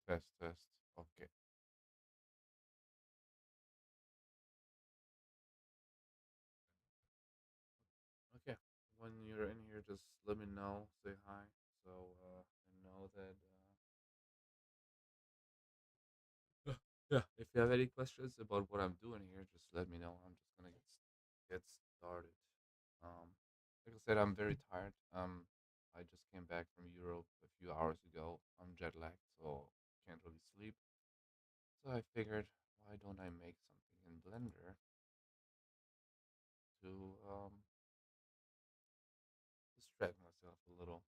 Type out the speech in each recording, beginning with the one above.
Test, test. Okay. Okay. When you're in here, just let me know. Say hi. So I know that. Yeah. If you have any questions about what I'm doing here, just let me know. I'm just gonna get started. Like I said, I'm very tired. I just came back from Europe a few hours ago. I'm jet lagged, so can't really sleep. So I figured, why don't I make something in Blender to distract myself a little.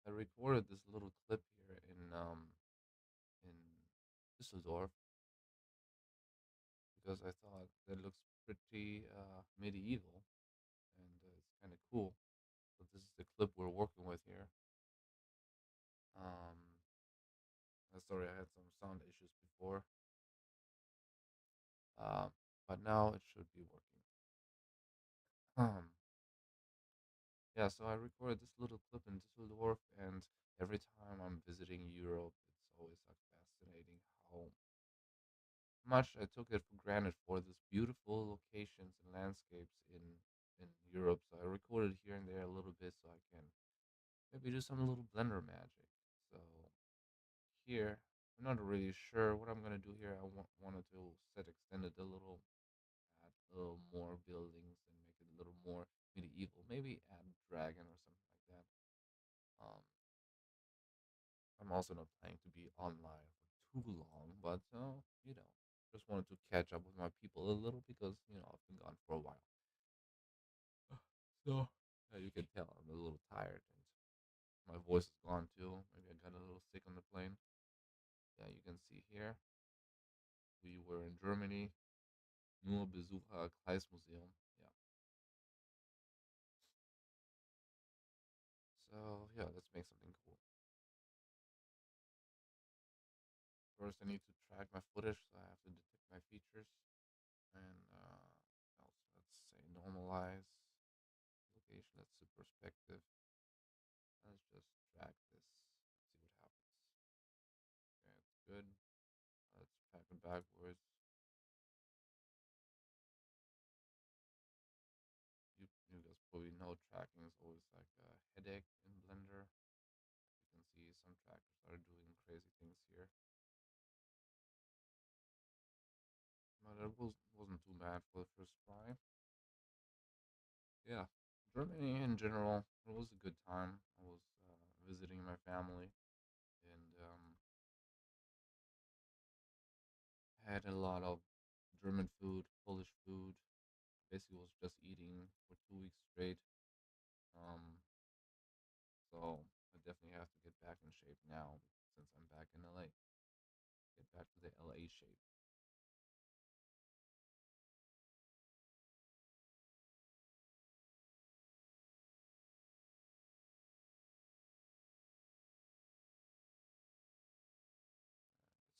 I recorded this little clip here in Düsseldorf because I thought that looks pretty medieval and it's kind of cool. So this is the clip we're working with here. Um, Sorry, I had some sound issues before, um, but now it should be working. Um, yeah, so I recorded this little clip in Düsseldorf, and every time I'm visiting Europe, it's always like fascinating how much I took it for granted for these beautiful locations and landscapes in Europe. So I recorded here and there a little bit so I can maybe do some little blender magic. So here, I'm not really sure what I'm gonna do here. Wanted to set extended a little, add a little more buildings and make it a little more medieval. Maybe add a dragon or something like that. Um, I'm also not planning to be online for too long, but just wanted to catch up with my people a little because I've been gone for a while. So you can tell I'm a little tired and my voice is gone too. Maybe I got a little sick on the plane. Yeah, you can see here we were in Germany. Nur Besucher Kreismuseum. Yeah. So yeah, let's make something cool. First, I need to track my footage, so I have to detect my features and also let's say normalize location. Let's see perspective. Let's just drag this. See what happens. Okay, it's good. Let's pack it backwards. You guys probably know tracking is always like a headache in Blender. You can see some trackers are doing crazy things here, but it wasn't too bad for the first try. Yeah, Germany in general, it was a good time. I was visiting my family and had a lot of German food, Polish food. Basically, was just eating for 2 weeks straight. Um, so I definitely have to get back in shape now since I'm back in LA. Get back to the LA shape.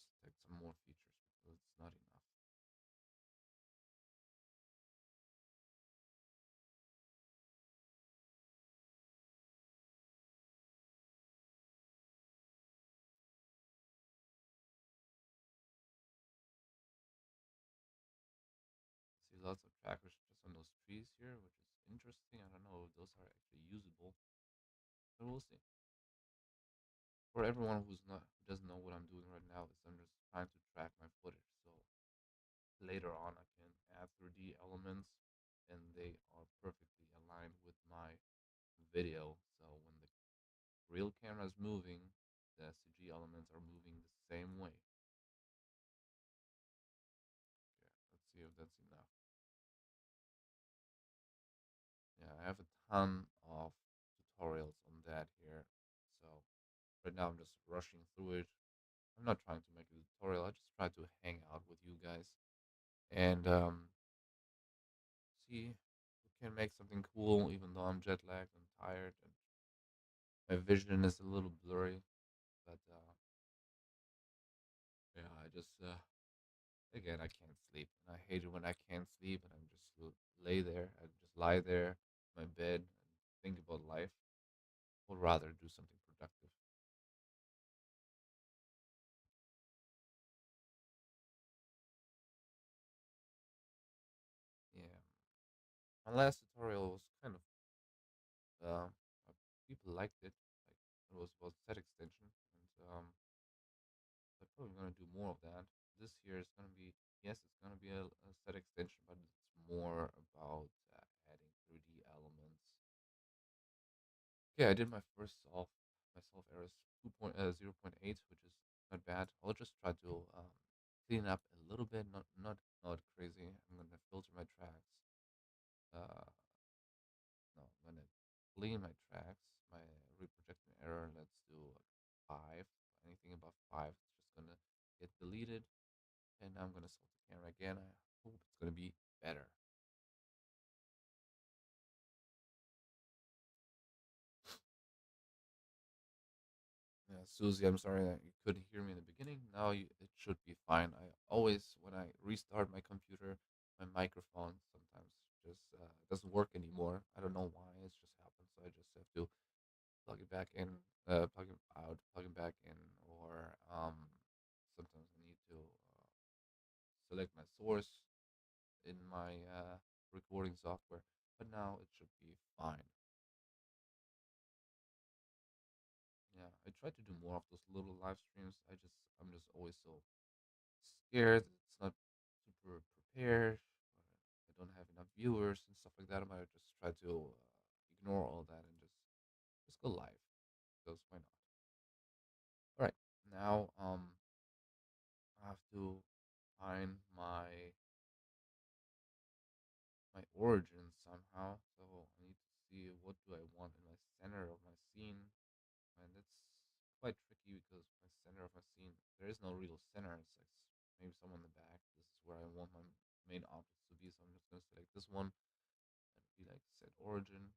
Let's take some more features because it's not enough. See lots of trackers just on those trees here, which is interesting. I don't know if those are actually usable, but we'll see. For everyone who doesn't know what I'm doing right now, is I'm just trying to track my footage. So later on, I can add 3D elements, and they are perfectly aligned with my video. So when the real camera is moving, the CG elements are moving the same way. Okay, let's see if that's enough. Yeah, I have a ton of tutorials on that here. So right now I'm just rushing through it. I'm not trying to make a tutorial. I just try to hang out with you guys and see we can make something cool even though I'm jet lagged and tired and my vision is a little blurry. But yeah, I just again I can't sleep and I hate it when I can't sleep and I'm just lay there. I just lie there in my bed and think about life. Or rather do something productive. My last tutorial was kind of uh, people liked it. Like it was about set extension, and I'm probably gonna do more of that. This year is gonna be yes, it's gonna be a set extension, but it's more about adding 3D elements. Okay, I did my first solve. My solve error is 0.8, which is not bad. I'll just try to clean up a little bit, not crazy. I'm gonna filter my tracks. Uh, no, I'm gonna clean my tracks. My reprojecting error. Let's do like 5. Anything above 5, it's just gonna get deleted. And now I'm gonna select the camera again. I hope it's gonna be better. Yeah, Susie, I'm sorry that you couldn't hear me in the beginning. Now it should be fine. I always, when I restart my computer, my microphone sometimes just doesn't work anymore. I don't know why. It's just happened. So I just have to plug it back in, plug it out, plug it back in, or sometimes I need to select my source in my recording software. But now it should be fine. Yeah, I try to do more of those little live streams. I'm just always so scared. It's not super prepared. I don't have enough viewers and stuff like that. I might just try to ignore all that and just go live because why not? All right, now I have to find my origin somehow. So I need to see what do I want in my center of my scene, and it's quite tricky because my center of my scene there is no real center. It's like maybe somewhere in the back. This is where I want my main objects to be. So I'm just gonna select this one and be like set origin,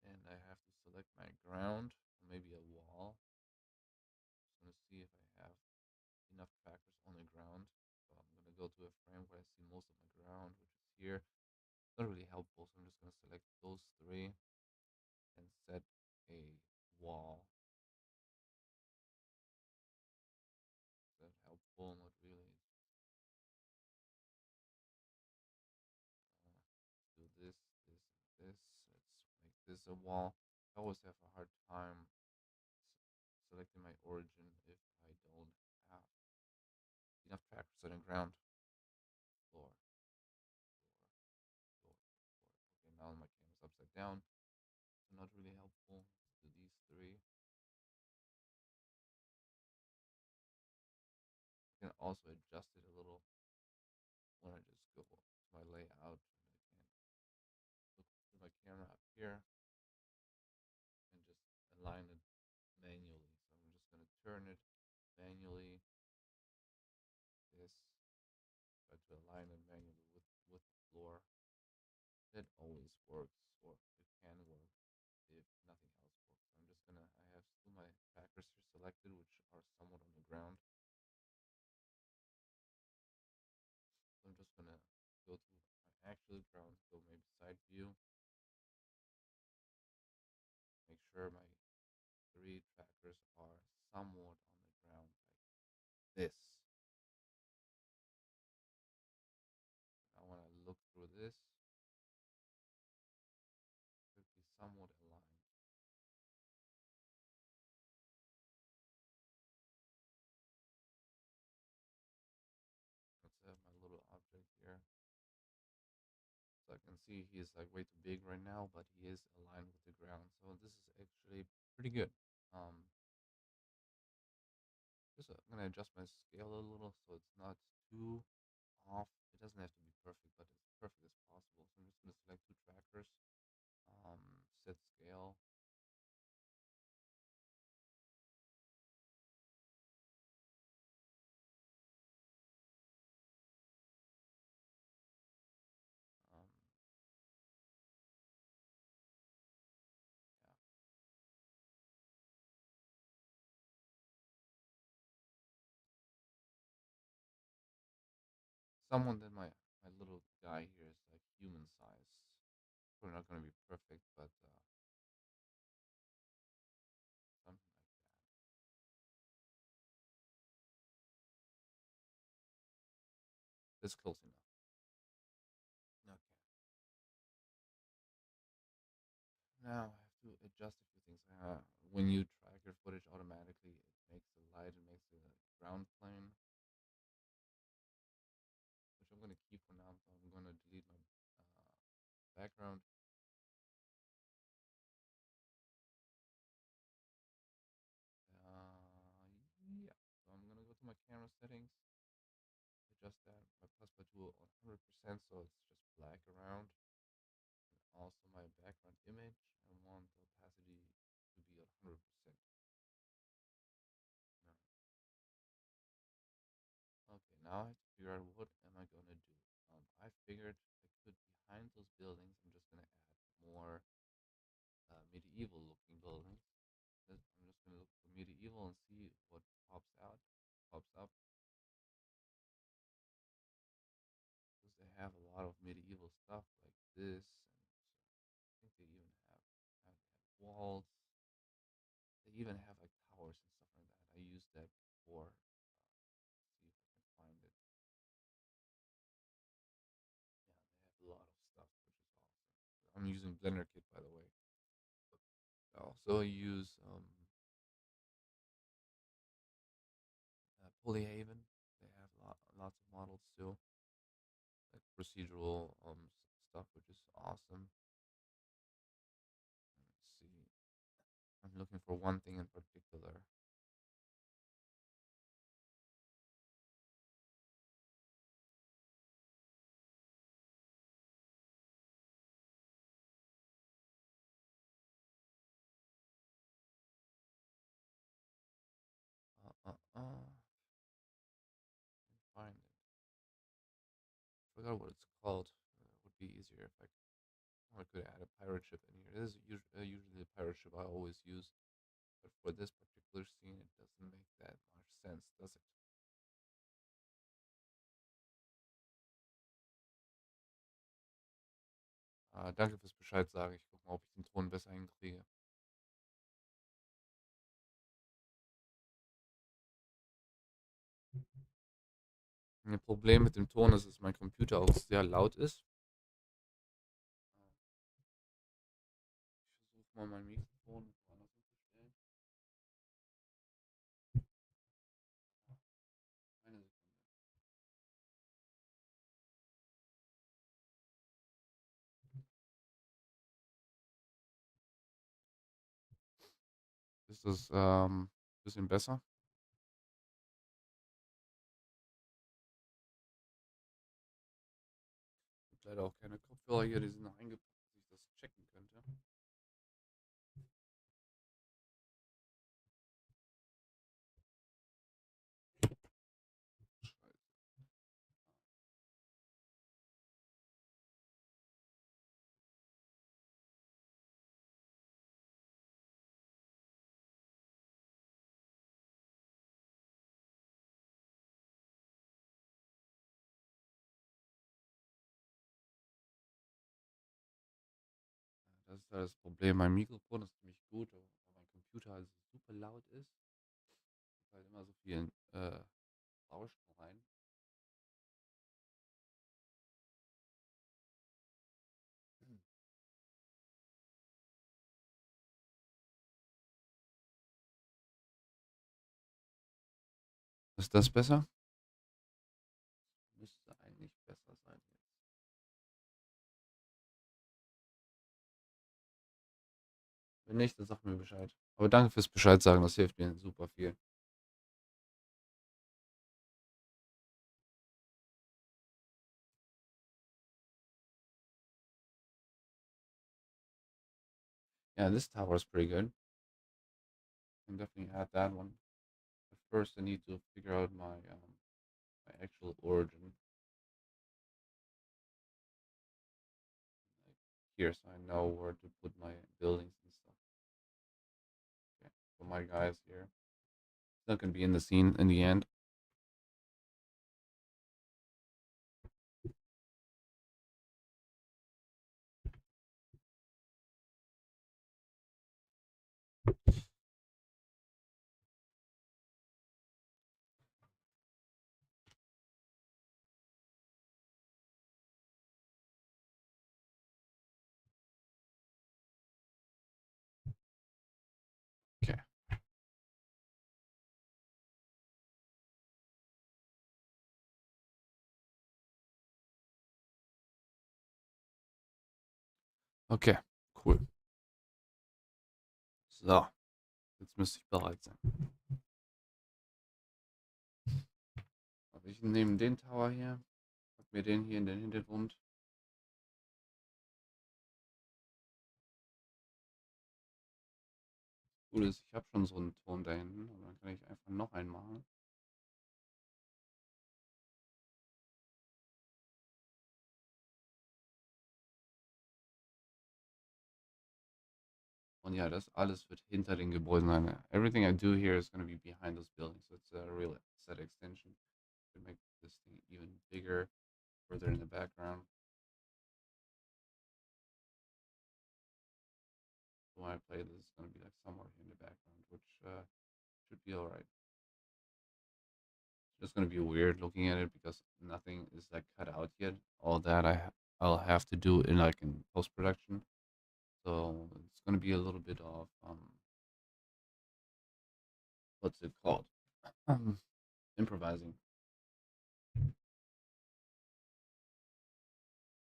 and I have to select my ground, or maybe a wall. Just gonna see if I have enough trackers on the ground. So I'm gonna go to a frame where I see most of my ground, which is here. It's not really helpful, so I'm just gonna select those three and set a wall. Is that helpful? Not really. Do this, and this. Let's make this a wall. I always have a hard time selecting my origin if I don't have enough trackers on the ground. Floor, floor, floor. Okay, now my camera's upside down. So not really helpful. Let's do these three. I can also adjust it a little when I just go to my layout and I can look through my camera up here and just align it manually. So I'm just going to turn it manually. This try to align it manually with the floor. That always works, or it can work if nothing else works. So I'm just gonna. I have still my trackers here selected, which are somewhat on the ground. So I'm just gonna go to my actual ground. Go maybe side view. Make sure my three trackers are somewhat on the ground, like this. Now when I look through this, it should be somewhat aligned. Let's have my little object here. So I can see he's like way too big right now, but he is aligned with the ground. So this is actually pretty good. Um, just I'm gonna adjust my scale a little so it's not too off. It doesn't have to be perfect, but as perfect as possible. So I'm just gonna select two trackers, um, set scale. Um, yeah, someone that my little guy here is like human size. We're not gonna be perfect, but something like that. That's close enough. Now I have to adjust a few things. When you track your footage automatically, it makes the light, it makes the ground plane, which I'm gonna keep for now. So I'm gonna delete my background. Yeah. So I'm gonna go to my camera settings, adjust that my plus by tool on 100%, so it's just black around. And also my background image, I want the opacity to be 100%. No. Okay, now I have to figure out what am I gonna do. I figured I could behind those buildings. I'm just gonna add more medieval looking buildings. I'm just gonna look for medieval and see what pops out, pops up, because they have a lot of medieval stuff like this, and I think they even have walls. They even have like towers and stuff like that. I used that before. See if I can find it. Yeah, they have a lot of stuff, which is awesome. I'm using Blender Kit, by the way. I also use Polyhaven. They have lots of models too, like procedural stuff, which is awesome. Let's see. I'm looking for one thing in particular. Can't find it. Forgot what it's called. Would be easier if I could add a pirate ship in here. This is usually the pirate ship I always use, but for this particular scene, it doesn't make that much sense, does it? Danke fürs Bescheid sagen. Ich gucke mal, ob ich den Ton besser hinkriege. Ein Problem mit dem Ton ist, dass mein Computer auch sehr laut ist. Ich versuche mal mein Mikrofon woanders hinzustellen. Eine Sekunde. Ist das ein bisschen besser? Ich habe leider auch keine Kopfhörer hier, die sind noch eingepackt, dass ich das checken könnte. Scheiße. Das ist halt das Problem. Mein Mikrofon ist ziemlich gut, aber mein Computer halt super laut ist. Ist halt immer so viel Rauschen rein. Ist das besser? Müsste eigentlich besser sein jetzt. Wenn nicht, dann sag mir Bescheid. Aber danke fürs Bescheid sagen, das hilft mir super viel. Yeah, this tower is pretty good. I can definitely add that one. But first, I need to figure out my actual origin. Like here, so I know where to put my buildings and stuff. Okay, so my guys here. It's not gonna be in the scene in the end. Okay, cool. So, jetzt müsste ich bereit sein. Aber ich nehme den Tower hier, pack mir den hier in den Hintergrund. Cool ist, ich habe schon so einen Ton da hinten, aber dann kann ich einfach noch einen machen. Und ja, das alles wird hinter den Gebäuden sein. Everything I do here is going to be behind those buildings. So it's a real set extension to make this thing even bigger, further in the background. So when I play this, it's going to be like somewhere in the background, which should be alright. It's just going to be weird looking at it because nothing is like cut out yet. All that I'll have to do in like in post production. So it's going to be a little bit of what's it called? Um, Improvising.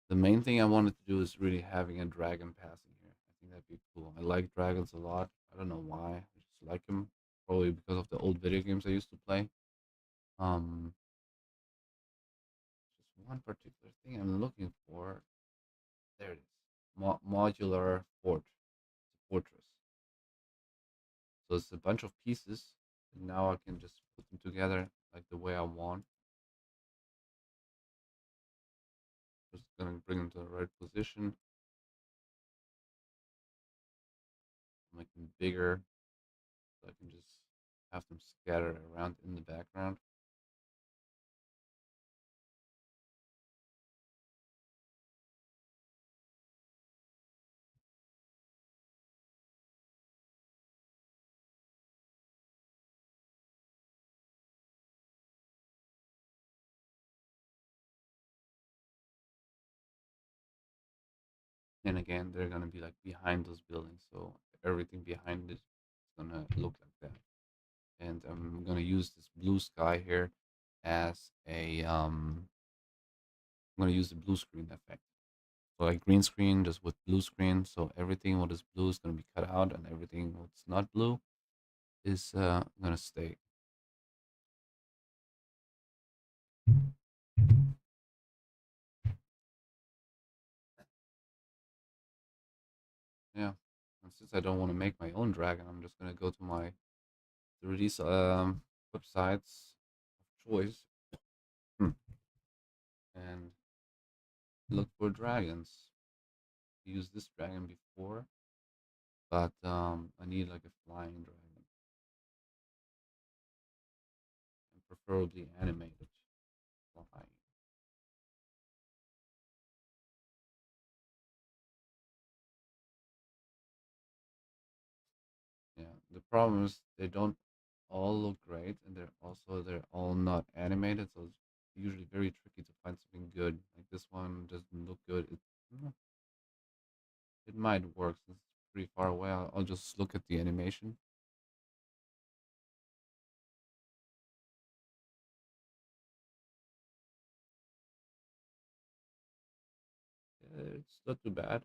The main thing I wanted to do is really having a dragon passing here. I think that'd be cool. I like dragons a lot. I don't know why. I just like them. Probably because of the old video games I used to play. Um, just one particular thing I'm looking for. There it is. Modular fort. It's a fortress. So it's a bunch of pieces. And now I can just put them together like the way I want. Just gonna bring them to the right position. Make them bigger. So I can just have them scattered around in the background. And again, they're gonna be like behind those buildings, so everything behind it is gonna look like that. And I'm gonna use this blue sky here as a I'm gonna use the blue screen effect. So like green screen just with blue screen, so everything what is blue is gonna be cut out, and everything what's not blue is gonna stay. Yeah. And since I don't want to make my own dragon, I'm just gonna go to my 3D websites of choice and look for dragons. Used this dragon before, but I need like a flying dragon, and preferably animated flying. Yeah, the problem is they don't all look great, and they're all not animated, so it's usually very tricky to find something good. Like this one doesn't look good. It might work since it's pretty far away. I'll just look at the animation. It's not too bad.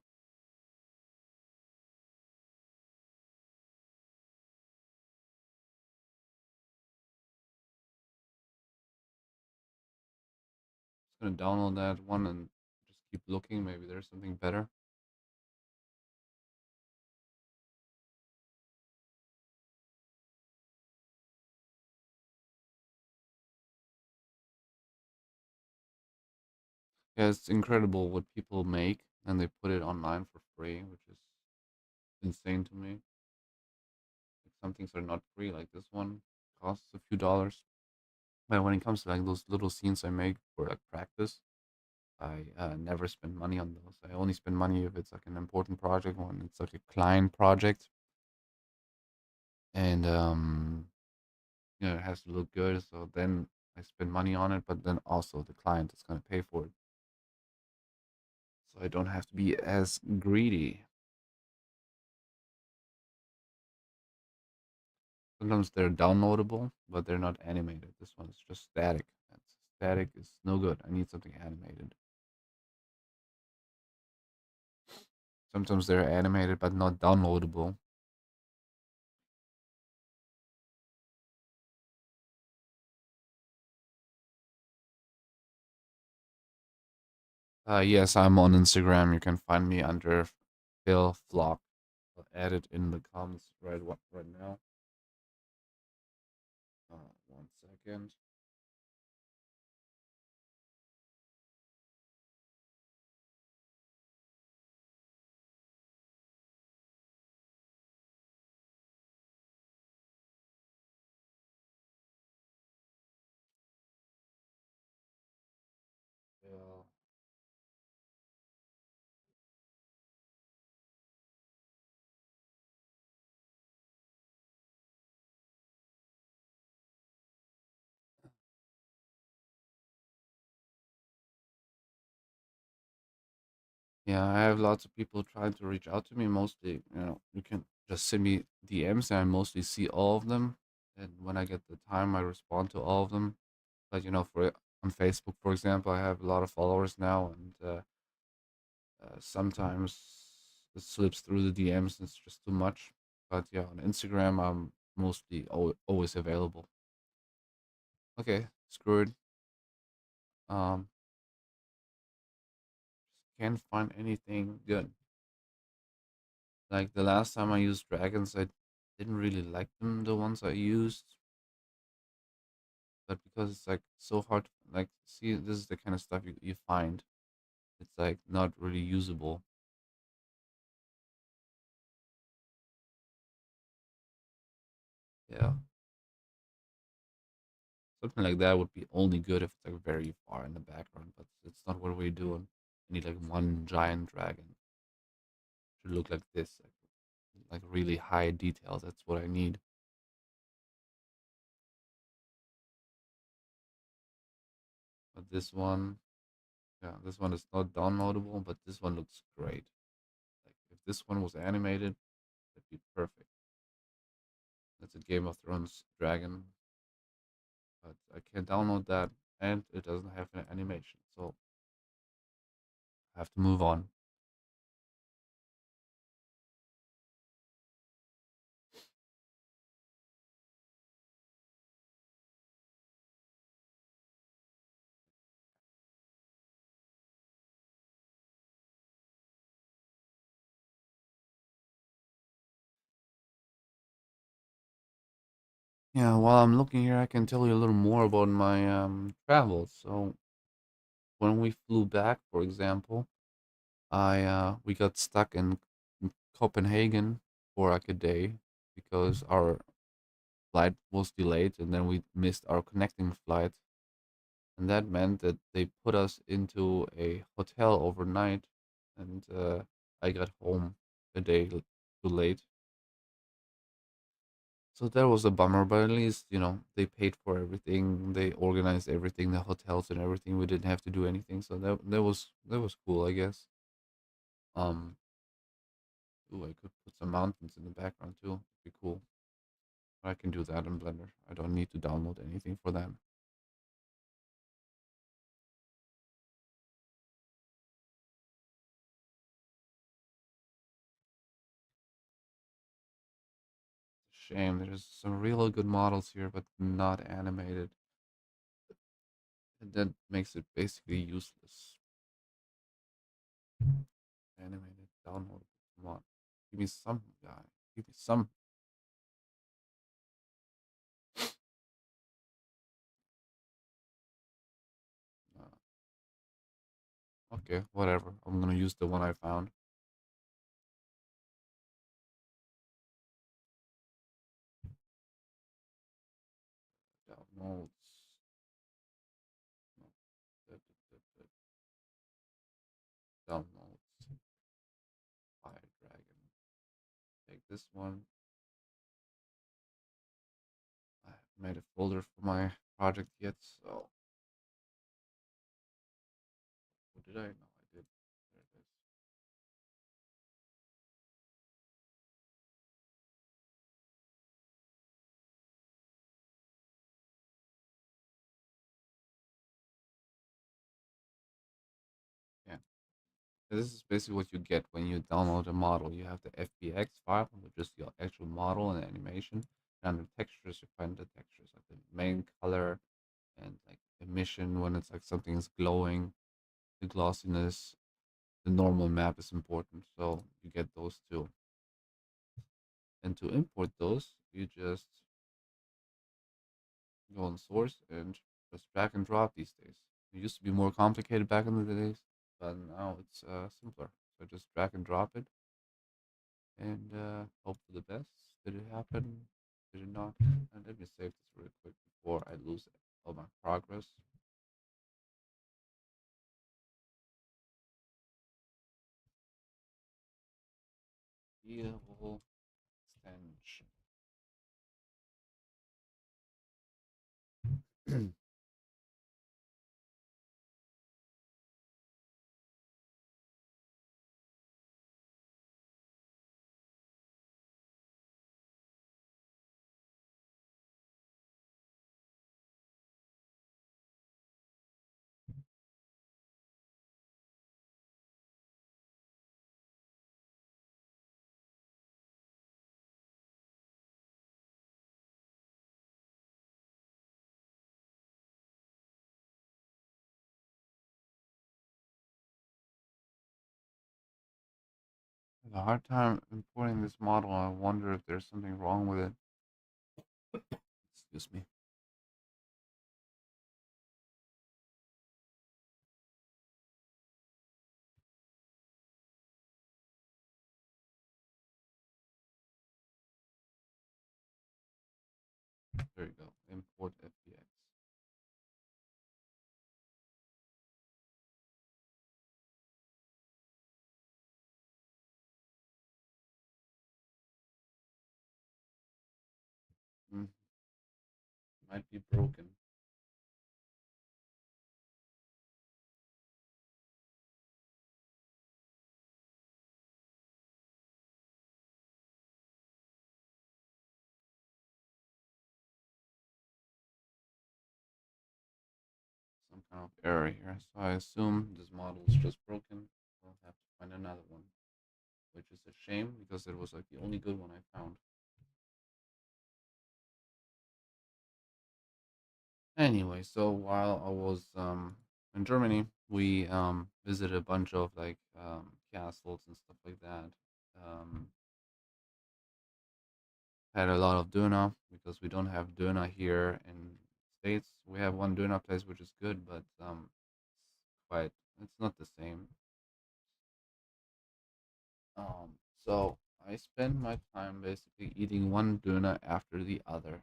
Just gonna download that one and just keep looking. Maybe there's something better. Yeah, it's incredible what people make and they put it online for free, which is insane to me. Like some things are not free, like this one costs a few dollars. But when it comes to like those little scenes I make for like practice, I never spend money on those. I only spend money if it's like an important project, when it's like a client project, and it has to look good. So then I spend money on it, but then also the client is gonna pay for it, so I don't have to be as greedy. Sometimes they're downloadable, but they're not animated. This one's just static. That's static is no good. I need something animated. Sometimes they're animated but not downloadable. Yes, I'm on Instagram. You can find me under Phil Flock. I'll add it in the comments right now. 1 second. Phil. Yeah, I have lots of people trying to reach out to me. Mostly, you can just send me DMs, and I mostly see all of them. And when I get the time, I respond to all of them. But for on Facebook, for example, I have a lot of followers now, and sometimes it slips through the DMs. And it's just too much. But yeah, on Instagram, I'm mostly always available. Okay, screw it. Um, can't find anything good. Like the last time I used dragons, I didn't really like them. The ones I used, but because it's like so hard. Like, see, this is the kind of stuff you find. It's like not really usable. Yeah, something like that would be only good if it's like very far in the background, but it's not what we're doing. I need like one giant dragon. Should look like this, like really high detail. That's what I need. But this one, yeah, this one is not downloadable, but this one looks great. Like if this one was animated, that'd be perfect. That's a Game of Thrones dragon, but I can't download that, and it doesn't have an animation, so I have to move on. Yeah, while I'm looking here, I can tell you a little more about my travels. So when we flew back, for example, I we got stuck in Copenhagen for like a day because our flight was delayed, and then we missed our connecting flight, and that meant that they put us into a hotel overnight, and I got home a day too late. So that was a bummer, but at least they paid for everything, they organized everything, the hotels and everything. We didn't have to do anything, so that was cool, I guess. Um, ooh, I could put some mountains in the background too. It'd be cool. I can do that in Blender. I don't need to download anything for that. Shame. There's some real good models here, but not animated. And that makes it basically useless. Animated, download. Come on. Give me some guy. Give me some. Okay, whatever. I'm gonna use the one I found. Downloads. No, downloads. Fire Dragon. Take this one. I haven't made a folder for my project yet, so what did I? No, I did. There it is. Yeah, This is basically what you get when you download a model. You have the FBX file, which is your actual model and animation. And the textures, you find the textures like the main color and like emission when it's like something is glowing, the glossiness, the normal map is important. So you get those two. And to import those, you just go on source and just drag and drop these days. It used to be more complicated back in the days, but now it's simpler. So just drag and drop it and hope for the best. Did it happen? Did it not? And let me save this really quick before I lose all my progress. Evil extension. I have a hard time importing this model. I wonder if there's something wrong with it. Excuse me. There you go. Import FBX. Mm, might be broken. Some kind of error here. So I assume this model is just broken. I'll have to find another one, which is a shame because it was like the only good one I found. Anyway, so while I was in Germany, we visited a bunch of like castles and stuff like that. Um, had a lot of Döner because we don't have Döner here in States. We have one Döner place which is good, but it's quite it's not the same. So I spend my time basically eating one Döner after the other.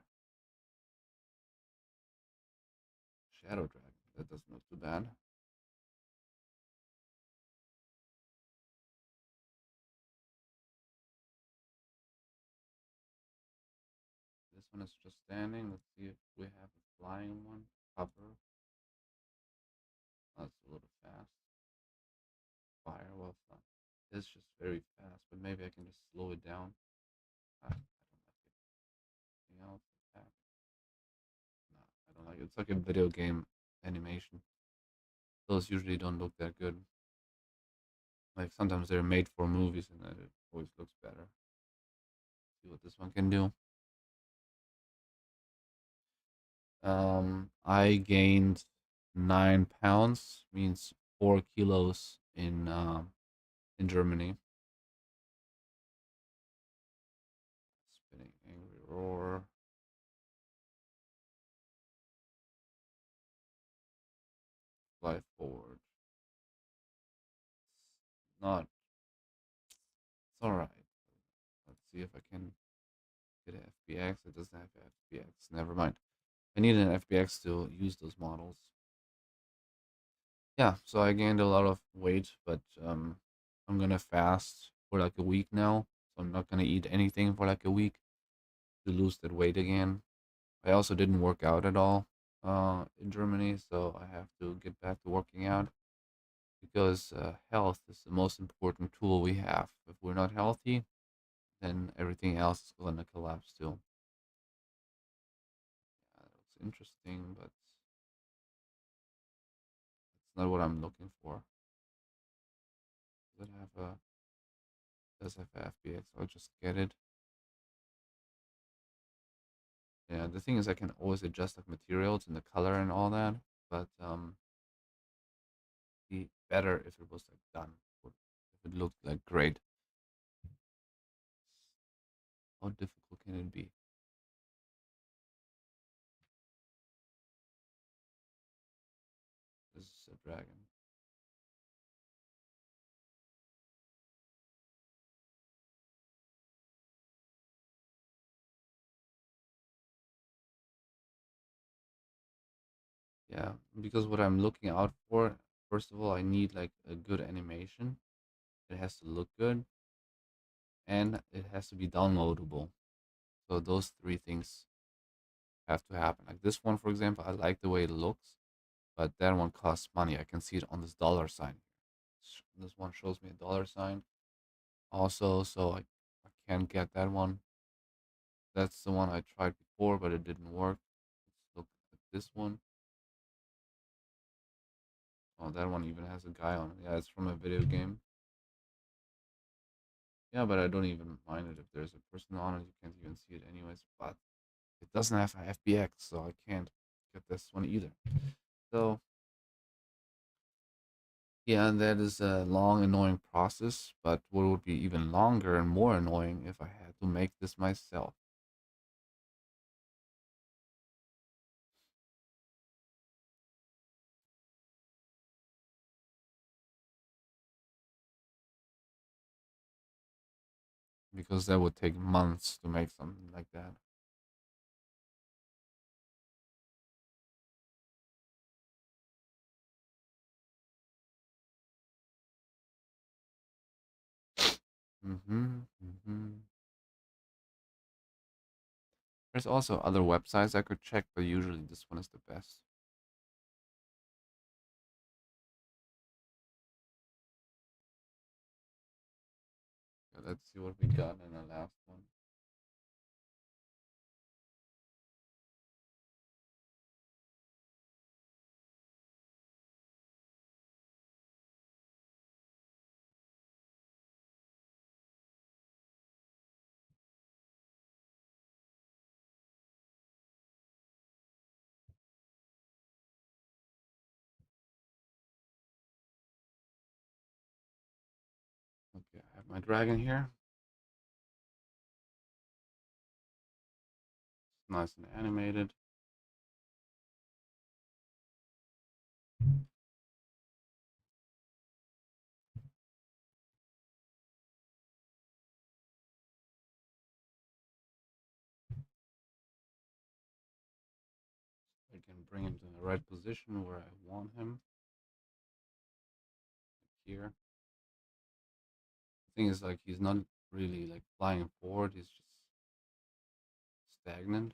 Shadow Dragon, that doesn't look too bad. This one is just standing. Let's see if we have a flying one. Hover. That's a little fast. Fire, well, fun. It's just very fast, but maybe I can just slow it down. I don't like it. Anything else? Attack. No, I don't like it. It's like a video game animation. Those usually don't look that good. Like sometimes they're made for movies and it always looks better. See what this one can do. I gained 9 pounds, means 4 kilos in Germany. Spinning angry roar. Fly forward. It's not. It's all right. Let's see if I can get an FBX. It doesn't have FBX. Never mind. I need an FBX to use those models. Yeah, so I gained a lot of weight, but I'm gonna fast for like a week now. So I'm not gonna eat anything for like a week to lose that weight again. I also didn't work out at all in Germany, so I have to get back to working out because health is the most important tool we have. If we're not healthy, then everything else is gonna collapse too. Yeah, that looks interesting, but it's not what I'm looking for. that have a does have a FBX. I'll just get it. Yeah, the thing is, I can always adjust like materials and the color and all that, but be better if it was like done, if it looked like great. How difficult can it be? This is a dragon. Yeah, because what I'm looking out for, first of all, I need like a good animation. It has to look good and it has to be downloadable. So those three things have to happen. Like this one, for example, I like the way it looks, but that one costs money. I can see it on this dollar sign. This one shows me a dollar sign also, so I can't get that one. That's the one I tried before, but it didn't work. Let's look at this one. Oh, that one even has a guy on it. Yeah, it's from a video game. Yeah, but I don't even mind it if there's a person on it. You can't even see it anyways. But it doesn't have an FBX, so I can't get this one either. So yeah, that is a long, annoying process. But what would be even longer and more annoying if I had to make this myself? Because that would take months to make something like that. Mm-hmm. There's also other websites I could check, but usually this one is the best. Yeah, let's see what we got in the last one. Okay, I have my dragon here. It's nice and animated. I can bring him to the right position where I want him. Like here. The thing is, like, he's not really like flying forward. He's just stagnant.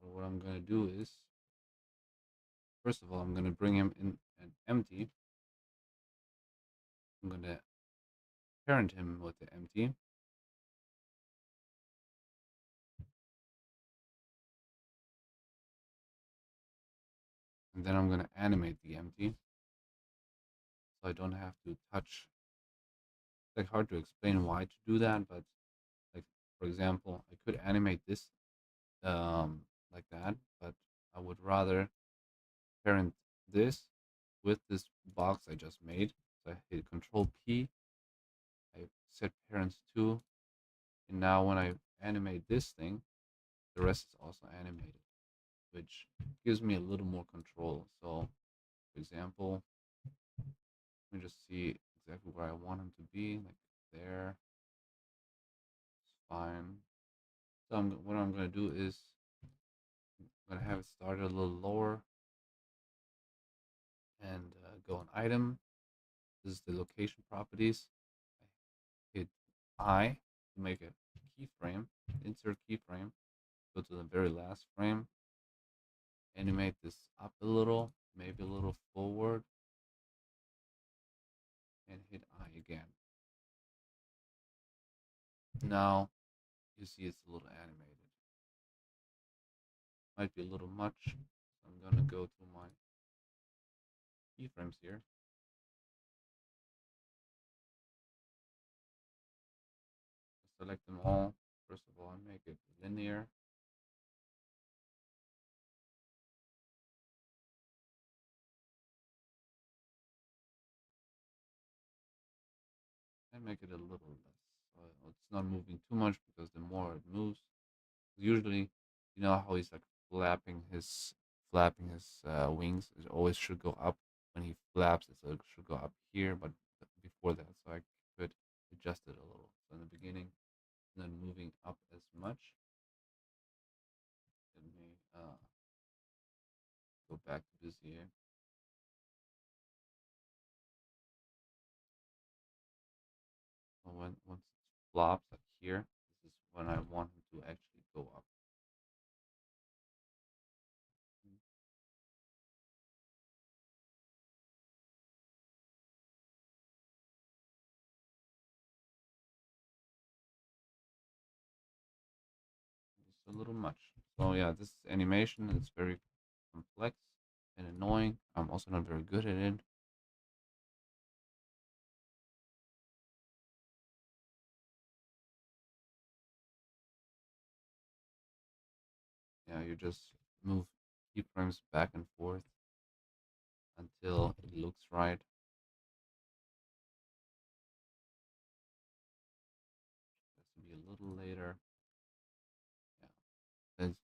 But what I'm gonna do is, first of all, I'm gonna bring him in and empty. I'm gonna parent him with the empty, and then I'm gonna animate the empty, so I don't have to touch. It's like hard to explain why to do that, but like for example, I could animate this like that, but I would rather parent this with this box I just made. So I hit Control P, I set parents to, and now when I animate this thing, the rest is also animated, which gives me a little more control. So, for example, let me just see exactly where I want him to be, like there. It's fine. So what I'm gonna do is I'm gonna have it started a little lower and go on item. This is the location properties. I hit I to make a keyframe, insert keyframe, go to the very last frame, animate this up a little, maybe a little forward, and hit I again. Now you see it's a little animated. Might be a little much. So I'm gonna go to my keyframes here. Select them all. First of all, I make it linear. And make it a little less. So it's not moving too much because the more it moves, usually, you know how he's like flapping his wings. It always should go up when he flaps. It should go up here, but before that, so I could adjust it a little. So in the beginning, not moving up as much. Let me go back to this here. So once it flops like here, this is when I want him to actually go up. It's a little much. So yeah, this animation is very complex and annoying. I'm also not very good at it. Yeah, you just move keyframes back and forth until it looks right. Has to be a little later. Yeah, that's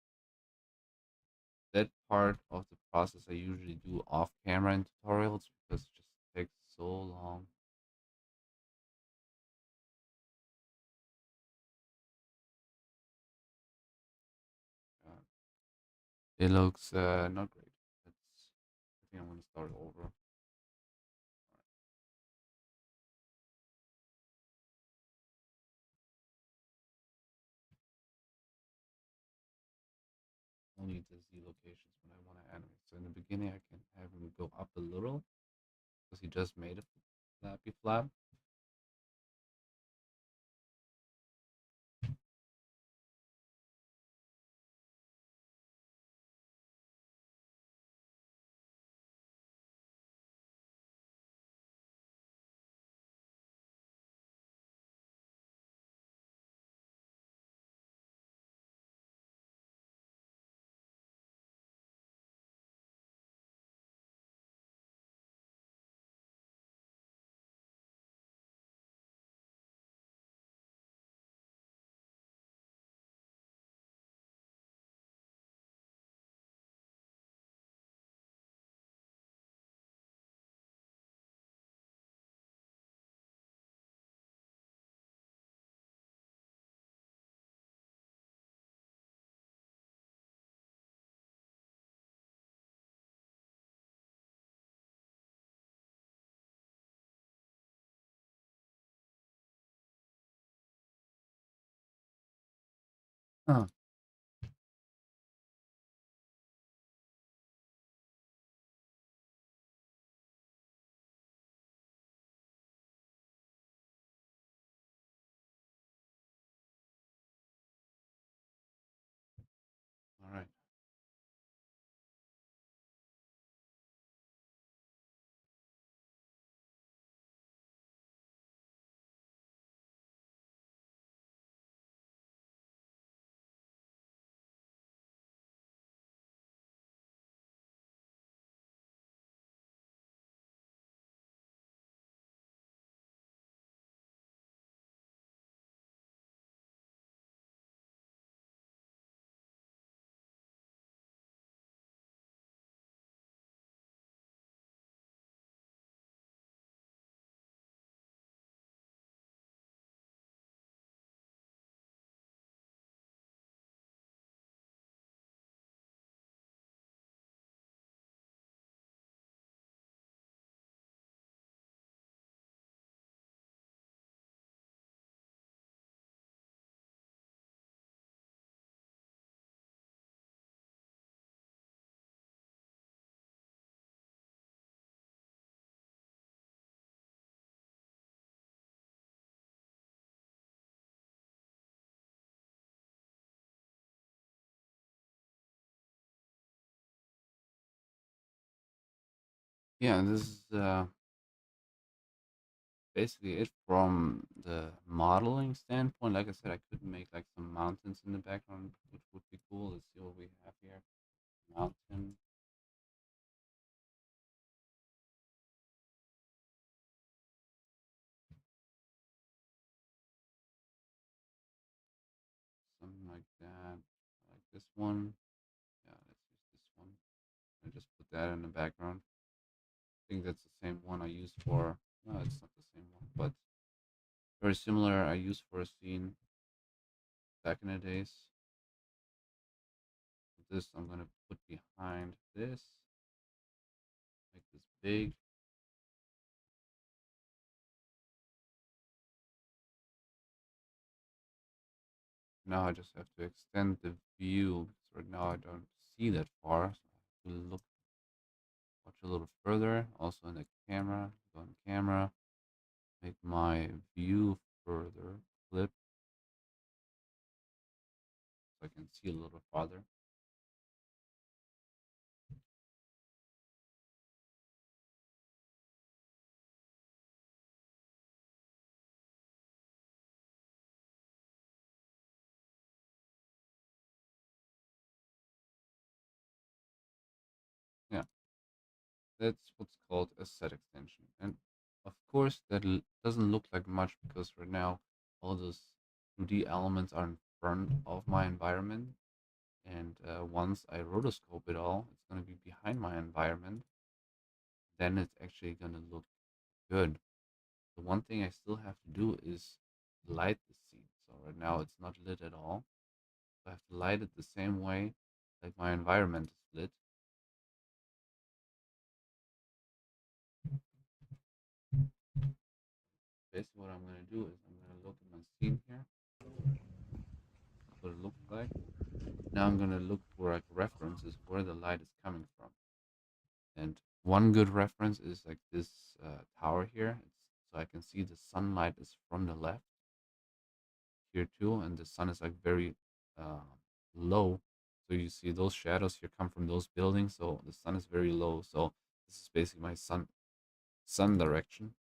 that part of the process I usually do off camera in tutorials because it just takes so long. Uh, it looks not great. That's, I think I'm gonna start over. Only the Z locations when I want to animate. So in the beginning, I can have him go up a little because he just made a flappy flap. Huh. All right. Yeah, this is basically it from the modeling standpoint. Like I said, I could make like some mountains in the background, which would be cool. Let's see what we have here. Mountain, something like that. Like this one. Yeah, let's use this one. I just put that in the background. I think that's the same one I used for. No, it's not the same one, but very similar. I used for a scene back in the days. This I'm gonna put behind this. Make this big. Now I just have to extend the view because right now I don't see that far. So I have to look, watch a little further. Also in the camera, go on camera, make my view further, flip so I can see a little farther. Yeah, that's what's called a set extension. And of course, that doesn't look like much because right now all those 2D elements are in front of my environment. And once I rotoscope it all, it's going to be behind my environment. Then it's actually going to look good. The one thing I still have to do is light the scene. So right now it's not lit at all. So I have to light it the same way like my environment is lit. Basically what I'm going to do is I'm going to look at my scene here, what it looks like. Now I'm going to look for like references where the light is coming from. And one good reference is like this tower here. So I can see the sunlight is from the left here too, and the sun is like very uh, low. So you see those shadows here come from those buildings. So the sun is very low. So this is basically my sun direction.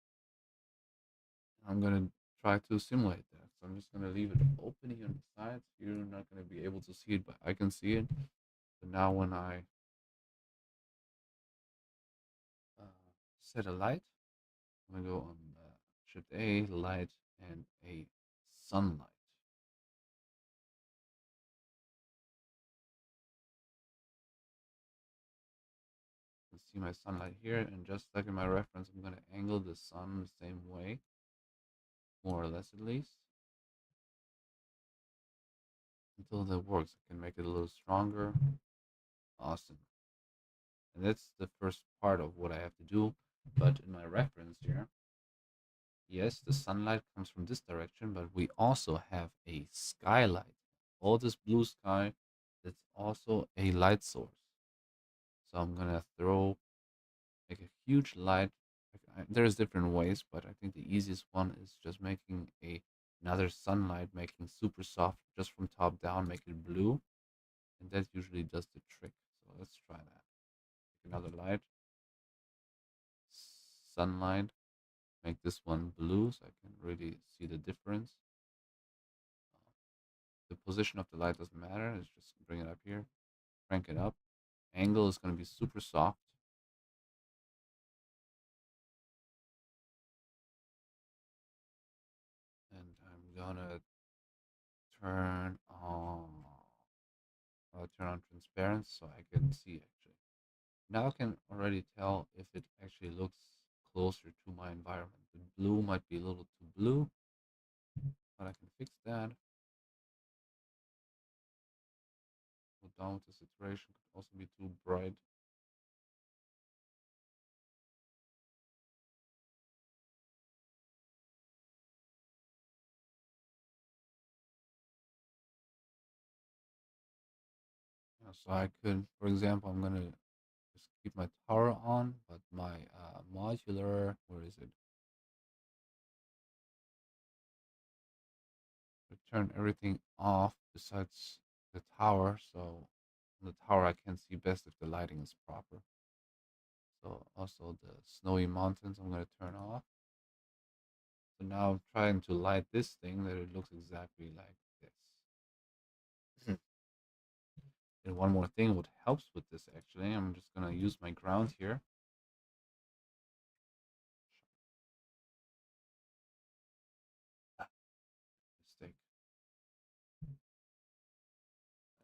I'm gonna try to simulate that. So I'm just gonna leave it open here on the sides. You're not gonna be able to see it, but I can see it. But now when I uh, set a light, I'm gonna go on Shift A, light, and a sunlight. You can see my sunlight here, and just like in my reference, I'm gonna angle the sun the same way, more or less at least, until that works. I can make it a little stronger. Awesome. And that's the first part of what I have to do. But in my reference here, yes, the sunlight comes from this direction, but we also have a skylight. All this blue sky, that's also a light source. So I'm gonna throw like a huge light. There's different ways, but I think the easiest one is just making another sunlight, making super soft just from top down, make it blue, and that usually does the trick. So let's try that. Make another light, sunlight, make this one blue so I can really see the difference. The position of the light doesn't matter. It's just bring it up here, crank it up. Angle is going to be super soft, and I'm gonna turn on transparency so I can see actually. Now I can already tell if it actually looks closer to my environment. The blue might be a little too blue, but I can fix that. Go down with the saturation, could also be too bright. So I could, for example, I'm gonna just keep my tower on, but my modular, where is it? Turn everything off besides the tower. So on the tower, I can see best if the lighting is proper. So also the snowy mountains I'm gonna turn off. So now I'm trying to light this thing that it looks exactly like this. And one more thing, what helps with this actually, I'm just gonna use my ground here. Mistake.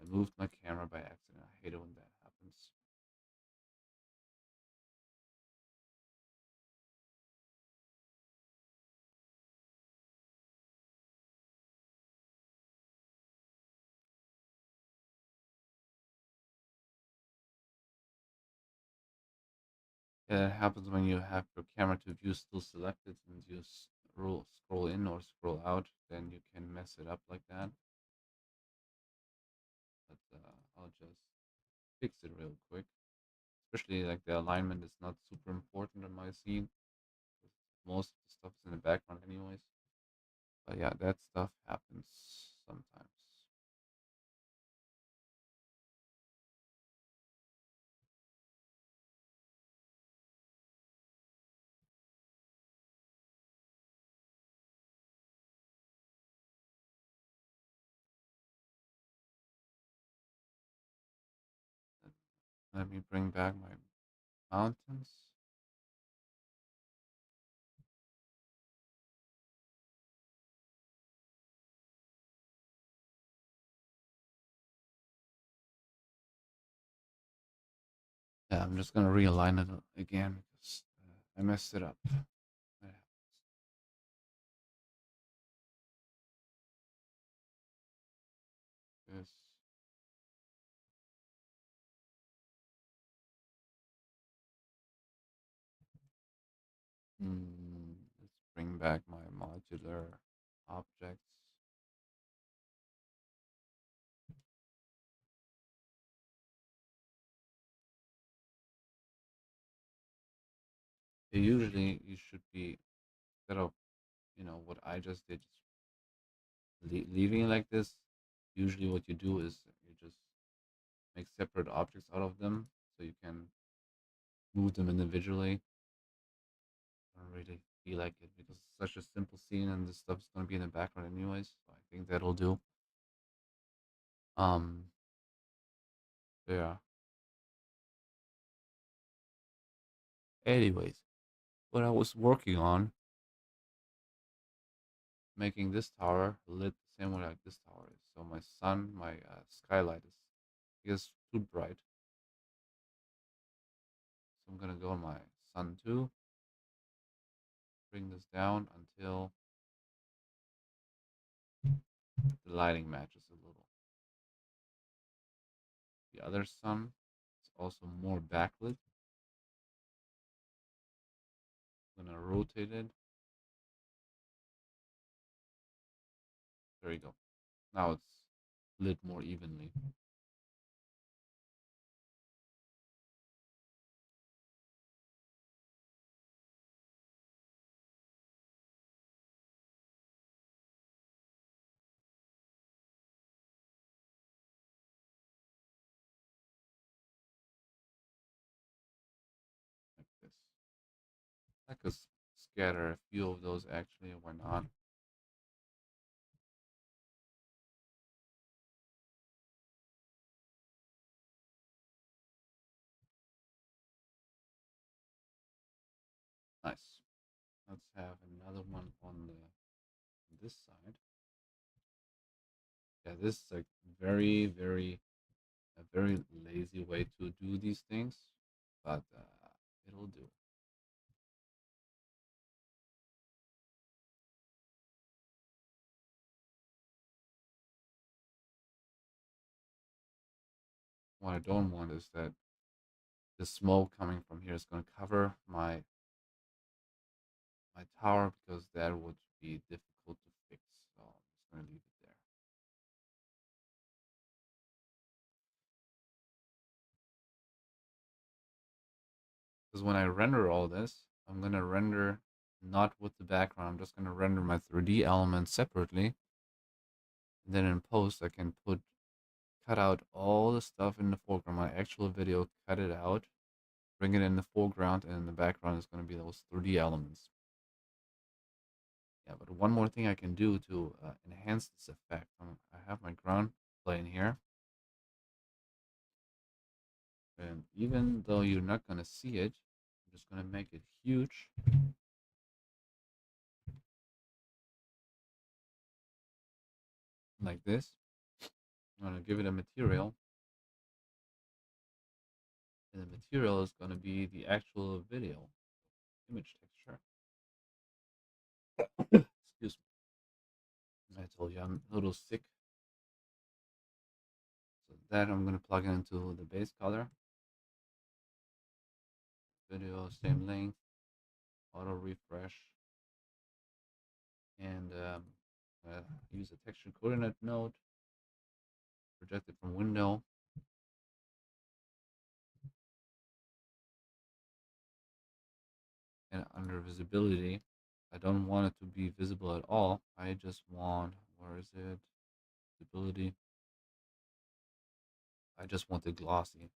I moved my camera by accident. I hate it when that happens. Yeah, it happens when you have your camera to view still selected and you scroll in or scroll out, then you can mess it up like that. But I'll just fix it real quick. Especially like the alignment is not super important on my scene. Most of the stuff is in the background anyways. But yeah, that stuff happens sometimes. Let me bring back my mountains. Yeah, I'm just gonna realign it again because I messed it up. This. Let's bring back my modular objects. Usually, you should be instead of what I just did, just leaving it like this. Usually, what you do is you just make separate objects out of them, so you can move them individually. I don't really feel like it because it's such a simple scene, and this stuff's gonna be in the background anyways. So I think that'll do. Um, yeah. Anyways, what I was working on making this tower lit the same way like this tower is. So my skylight is too bright. So I'm gonna go on my sun too. Bring this down until the lighting matches a little. The other sun is also more backlit. I'm gonna rotate it. There you go. Now it's lit more evenly. Like this. I could scatter a few of those actually, why not? Nice. Let's have another one on this side. Yeah, this is like a very lazy way to do these things, but it'll do. What I don't want is that the smoke coming from here is going to cover my tower because that would be difficult to fix. So I'm just going to leave it there. Because when I render all this, I'm going to render not with the background. I'm just going to render my 3D elements separately. And then in post, I can cut out all the stuff in the foreground, my actual video, cut it out, bring it in the foreground, and in the background is going to be those 3D elements. Yeah, but one more thing I can do to enhance this effect. I have my ground plane here, and even though you're not going to see it, I'm just going to make it huge, like this. I'm going to give it a material, and the material is going to be the actual video image texture. Excuse me. I told you I'm a little sick. So that I'm going to plug into the base color. Video, same length, auto refresh, and use a texture coordinate node, project it from window, and under visibility, I don't want it to be visible at all. I just want, where is it? Visibility. I just want it glossy.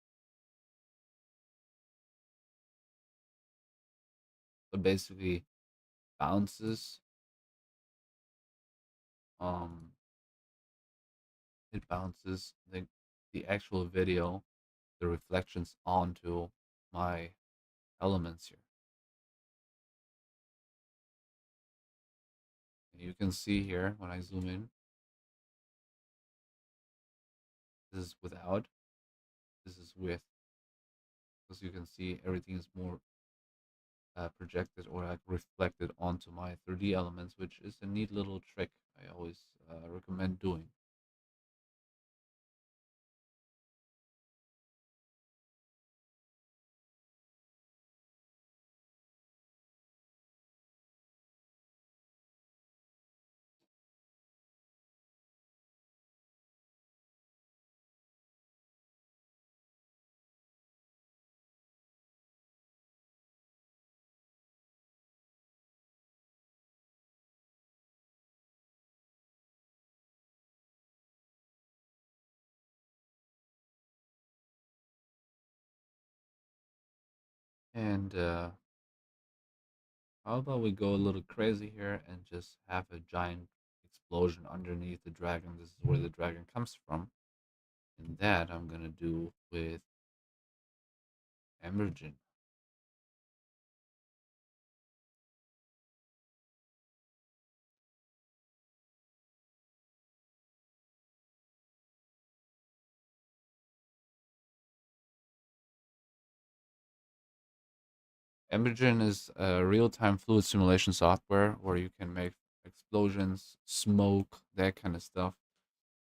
So basically, bounces. Um, it bounces the actual video, the reflections onto my elements here. And you can see here when I zoom in, this is without, this is with. As you can see, everything is more projected or like reflected onto my 3D elements, which is a neat little trick I always recommend doing. And how about we go a little crazy here and just have a giant explosion underneath the dragon? This is where the dragon comes from. And that I'm gonna do with Emergent. Emergent is a real-time fluid simulation software where you can make explosions, smoke, that kind of stuff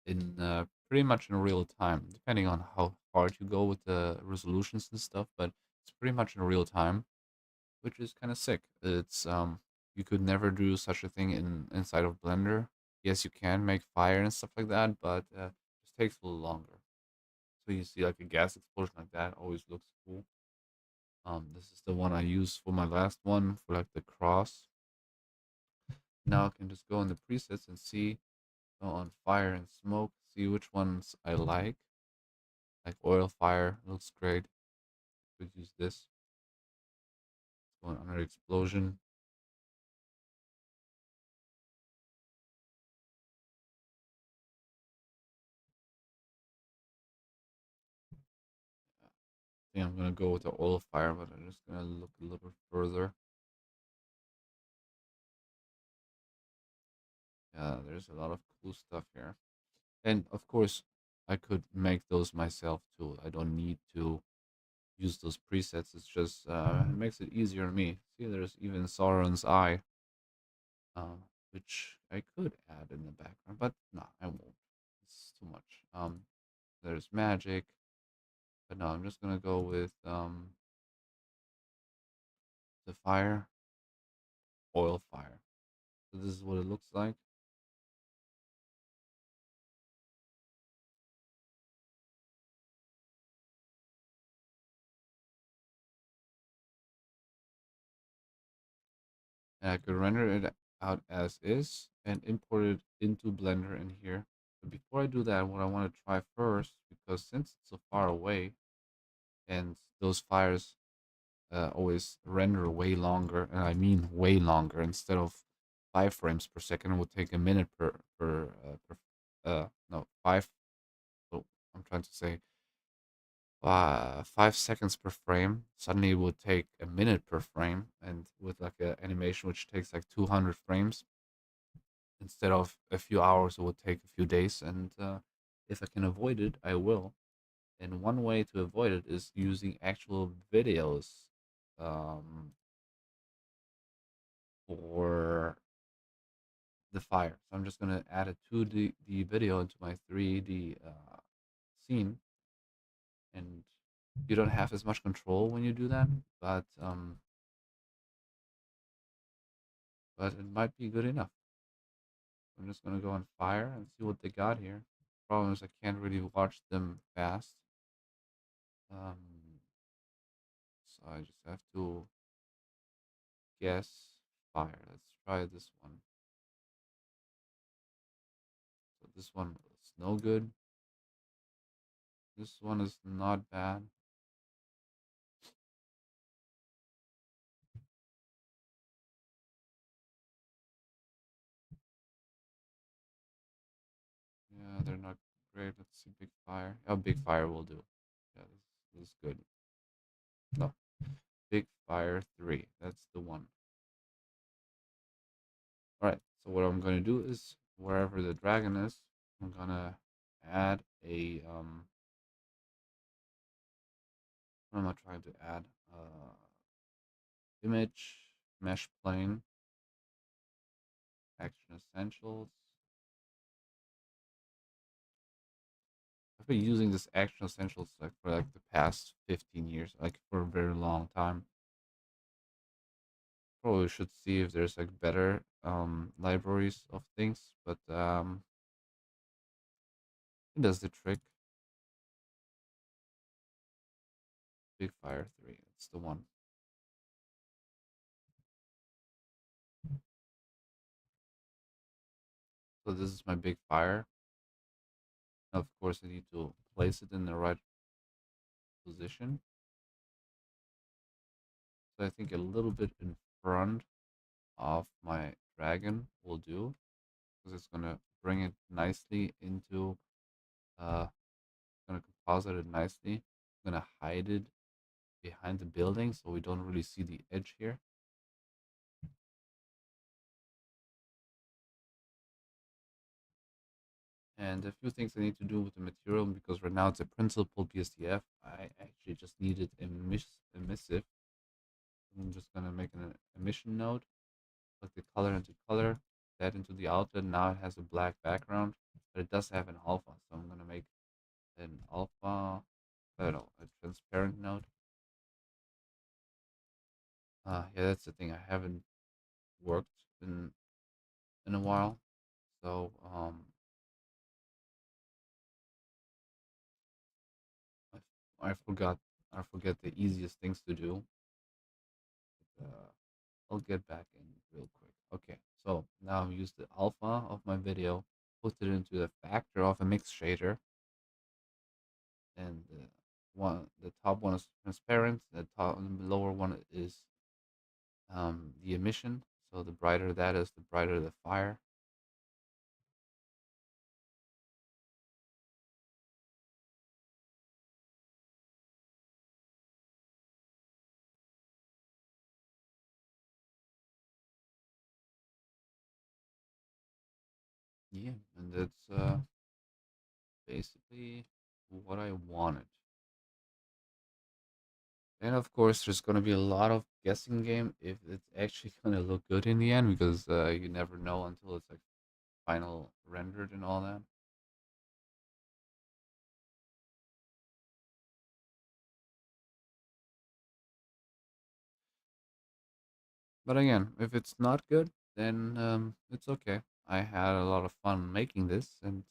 in pretty much in real time, depending on how hard you go with the resolutions and stuff. But it's pretty much in real time, which is kind of sick. It's you could never do such a thing inside of Blender. Yes, you can make fire and stuff like that, but it just takes a little longer. So you see like a gas explosion like that always looks cool. This is the one I used for my last one for like the cross. Now I can just go in the presets and see, go on fire and smoke, see which ones I like oil fire looks great. Could use this. Going under explosion. I think I'm gonna go with the oil fire, but I'm just gonna look a little further. Yeah, there's a lot of cool stuff here. And of course, I could make those myself too. I don't need to use those presets. It's just it makes it easier on me. See, there's even Sauron's eye, which I could add in the background, but no, I won't. It's too much. There's magic, but no, I'm just gonna go with the fire, oil fire. So this is what it looks like. And I could render it out as is and import it into Blender in here. But before I do that, what I want to try first, because since it's so far away and those fires always render way longer, and I mean way longer. Instead of 5 frames per second, it will take a minute per no 5. Oh, I'm trying to say 5 seconds per frame. Suddenly, it will take a minute per frame, and with like an animation which takes like 200 frames, instead of a few hours, it will take a few days. And if I can avoid it, I will. And one way to avoid it is using actual videos um, for the fire. So I'm just gonna add a 2D video into my 3D scene, and you don't have as much control when you do that, but it might be good enough. I'm just gonna go on fire and see what they got here. Problem is I can't really watch them fast, um, so I just have to guess fire. Let's try this one. So this one is no good. This one is not bad. Yeah, they're not great. Let's see, big fire. Oh, big fire will do. Yeah, this is good. No, big fire 3. That's the one. All right. So what I'm gonna do is wherever the dragon is, I'm gonna add a What am I trying to add? Image mesh plane action essentials. I've been using this action essentials like for like the past 15 years, like for a very long time. Probably should see if there's like better libraries of things, but it does the trick. Big Fire 3, that's the one. So this is my big fire. Of course, I need to place it in the right position. So I think a little bit in front of my dragon will do, because it's gonna bring it nicely into gonna composite it nicely. I'm gonna hide it behind the building so we don't really see the edge here. And a few things I need to do with the material, because right now it's a principal BSDF. I actually just needed emissive. I'm just gonna make an emission node, put the color into color, that into the outlet. Now it has a black background, but it does have an alpha. So I'm gonna make an alpha, I don't know, a transparent node. Yeah, that's the thing. I haven't worked in a while, so I forgot I forget the easiest things to do. I'll get back in real quick. Okay, so now I've used the alpha of my video, put it into the factor of a mix shader, and the top one is transparent. The lower one is the emission. So the brighter that is, the brighter the fire. Yeah, and that's basically what I wanted. And of course, there's gonna be a lot of guessing game if it's actually gonna look good in the end, because you never know until it's like final rendered and all that. But again, if it's not good, then it's okay. I had a lot of fun making this, and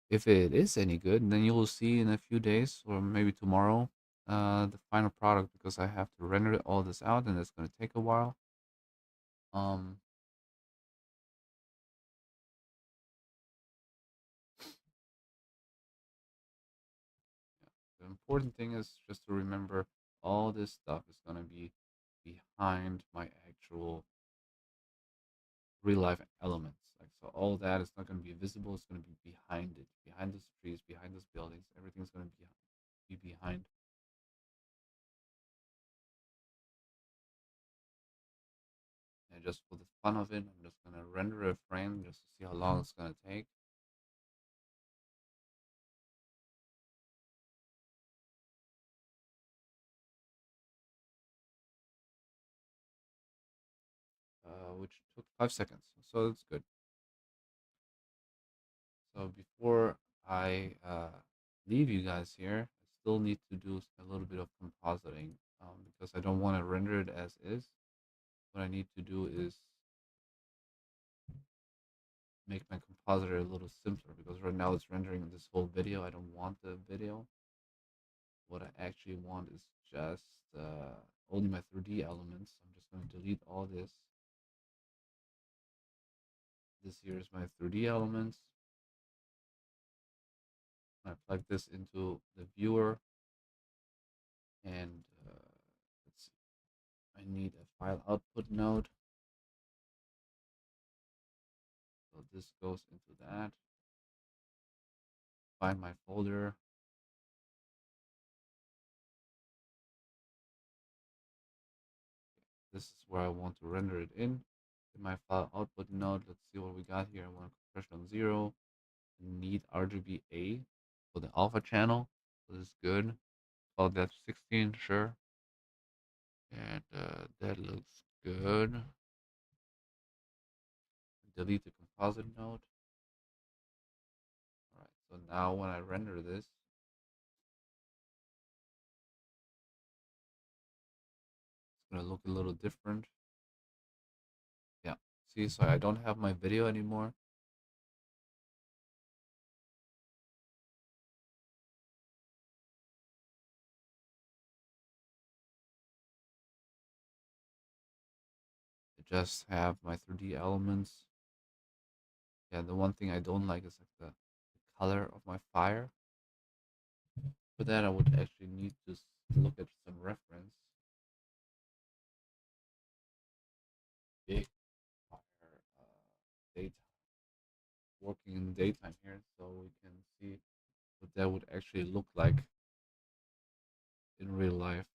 if it is any good, then you will see in a few days or maybe tomorrow the final product, because I have to render all this out, and it's going to take a while. Um, the important thing is just to remember all this stuff is gonna be behind my actual real life elements. Like so, all that is not gonna be visible. It's gonna be behind it, behind those trees, behind those buildings. Everything's gonna be behind. And just for the fun of it, I'm just gonna render a frame just to see how long it's gonna take. Which took 5 seconds, so it's good. So before I leave you guys here, I still need to do a little bit of compositing because I don't want to render it as is. What I need to do is make my compositor a little simpler because right now it's rendering this whole video. I don't want the video. What I actually want is just only my 3D elements. I'm just going to delete all this. This here is my 3D elements. I plug this into the viewer and let's see. I need a file output node. So this goes into that. Find my folder. This is where I want to render it in my file output node. Let's see what we got here. I want compression on 0. Need RGBA for the alpha channel. So this is good. Call that 16, sure. And that looks good. Delete the composite node. All right. So now when I render this, it's gonna look a little different. Yeah. See, so I don't have my video anymore. I just have my 3D elements. Yeah, the one thing I don't like is like the color of my fire. For that, I would actually need to look at some reference. Big fire, daytime, working in daytime here, so we can see what that would actually look like in real life.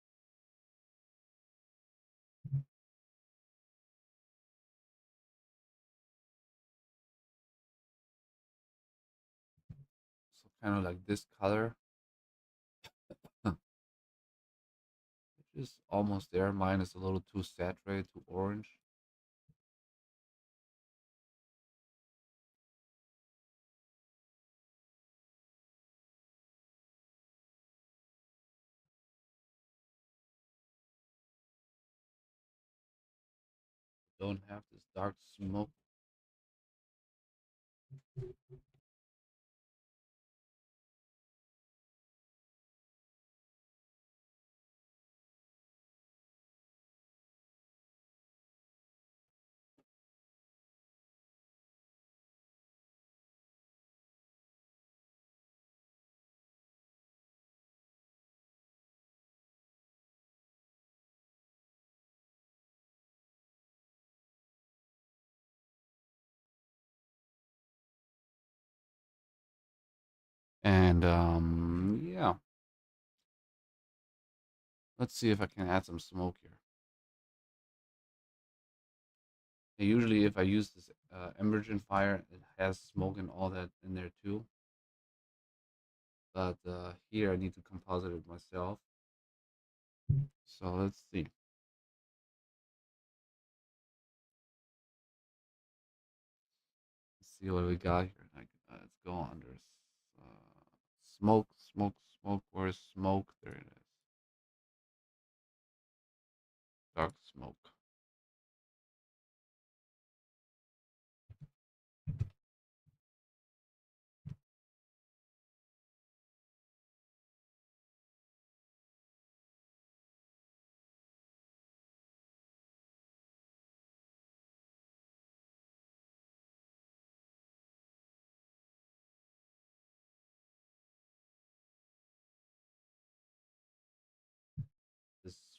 So kind of like this color, which is almost there. Mine is a little too saturated, too orange. Don't have this dark smoke. And yeah, let's see if I can add some smoke here. And usually, if I use this emergent fire, it has smoke and all that in there too. But here I need to composite it myself. So let's see. Let's see what we got here. Like, let's go under smoke, smoke, smoke. Where's smoke? There it is. Dark smoke.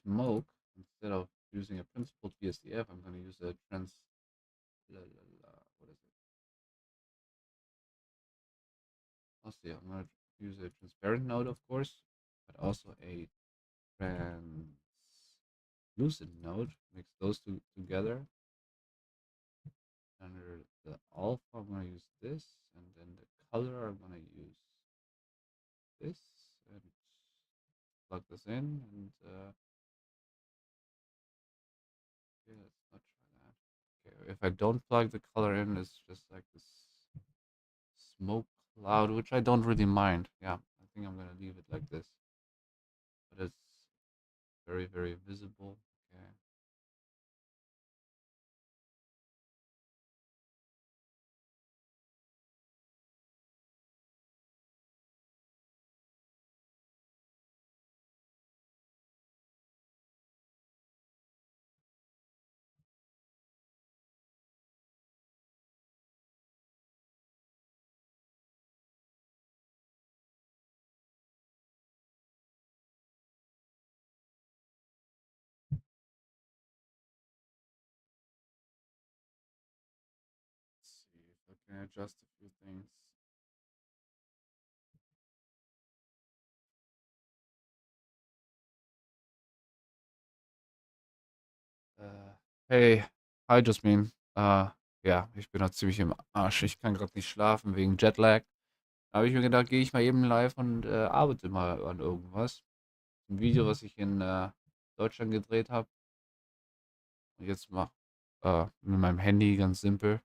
smoke, instead of using a principled VSDF, I'm going to use a what is it? I'll see. I'm going to use a transparent node, of course, but also a translucent node. Mix those two together. Under the alpha, I'm going to use this, and then the color, I'm going to use this, and plug this in, and okay, let's not try that. Okay, if I don't plug the color in, it's just like this smoke cloud, which I don't really mind. Yeah, I think I'm gonna leave it like this, but it's very, very visible. Okay. Let's see if I can adjust a few things. Hey, hi Jasmin. Ja, ich bin halt ziemlich im Arsch. Ich kann gerade nicht schlafen wegen Jetlag. Da habe ich mir gedacht, gehe ich mal eben live und arbeite mal an irgendwas. Ein Video, was ich in Deutschland gedreht habe. Und jetzt mach mit meinem Handy ganz simpel.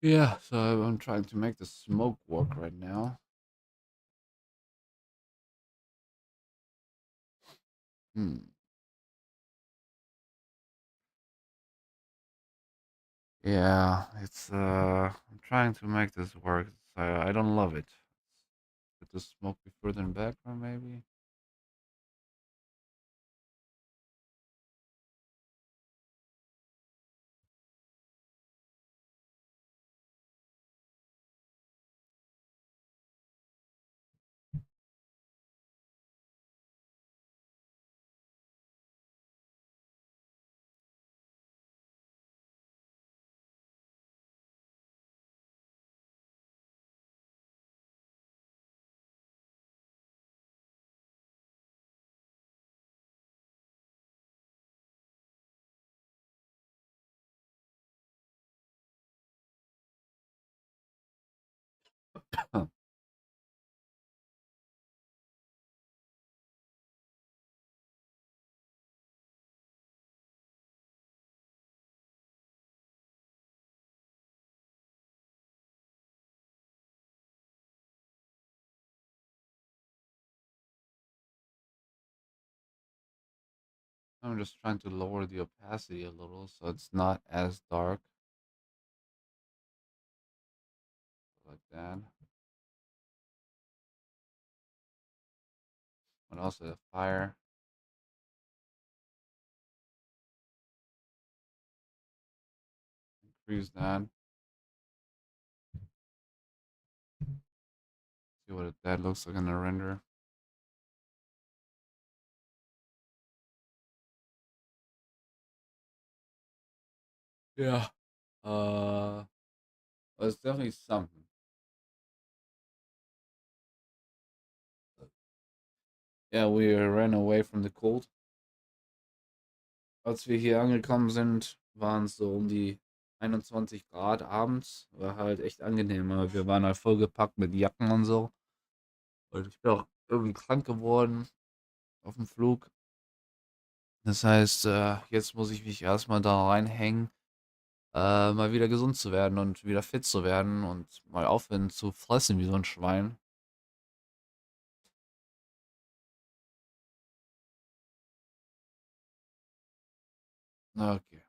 Yeah, so I'm trying to make the smoke work right now. Hmm. Yeah, it's I'm trying to make this work. I don't love it. Put the smoke be further in background maybe. I'm just trying to lower the opacity a little so it's not as dark like that. But also the fire increase that. See what that looks like in the render. Yeah. Uh, it's definitely something. Yeah, we ran away from the cold. Als wir hier angekommen sind, waren es so um die 21 Grad abends. War halt echt angenehm, aber wir waren halt vollgepackt mit Jacken und so. Und ich bin auch irgendwie krank geworden auf dem Flug. Das heißt, jetzt muss ich mich erstmal da reinhängen, mal wieder gesund zu werden und wieder fit zu werden und mal aufhören zu fressen wie so ein Schwein. Okay.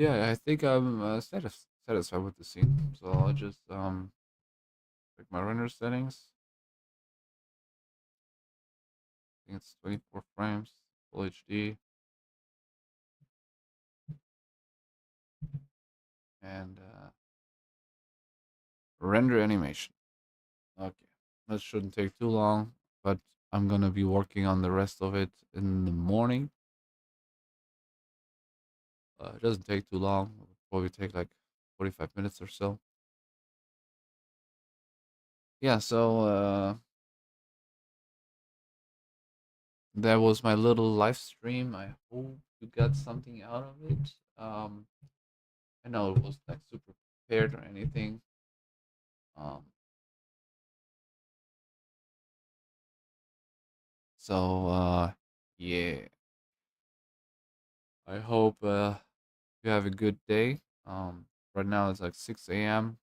Yeah, I think I'm satisfied with the scene. So I'll just check my render settings. I think it's 24 frames, full HD, and render animation. Okay, that shouldn't take too long, but I'm gonna be working on the rest of it in the morning. It doesn't take too long. It'll probably take like 45 minutes or so. Yeah, so that was my little live stream. I hope you got something out of it. I know it was like super prepared or anything. Um, so yeah, I hope you have a good day. Right now it's like 6 a.m.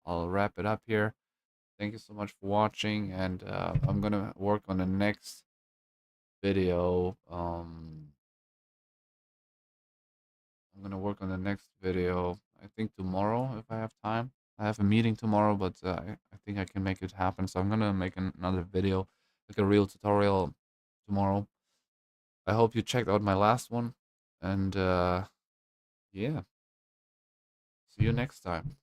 I'll wrap it up here. Thank you so much for watching, and I'm gonna work on the next video. I'm gonna work on the next video. I think tomorrow if I have time. I have a meeting tomorrow, but I think I can make it happen. So I'm gonna make another video, like a real tutorial tomorrow. I hope you checked out my last one, and yeah, see you next time.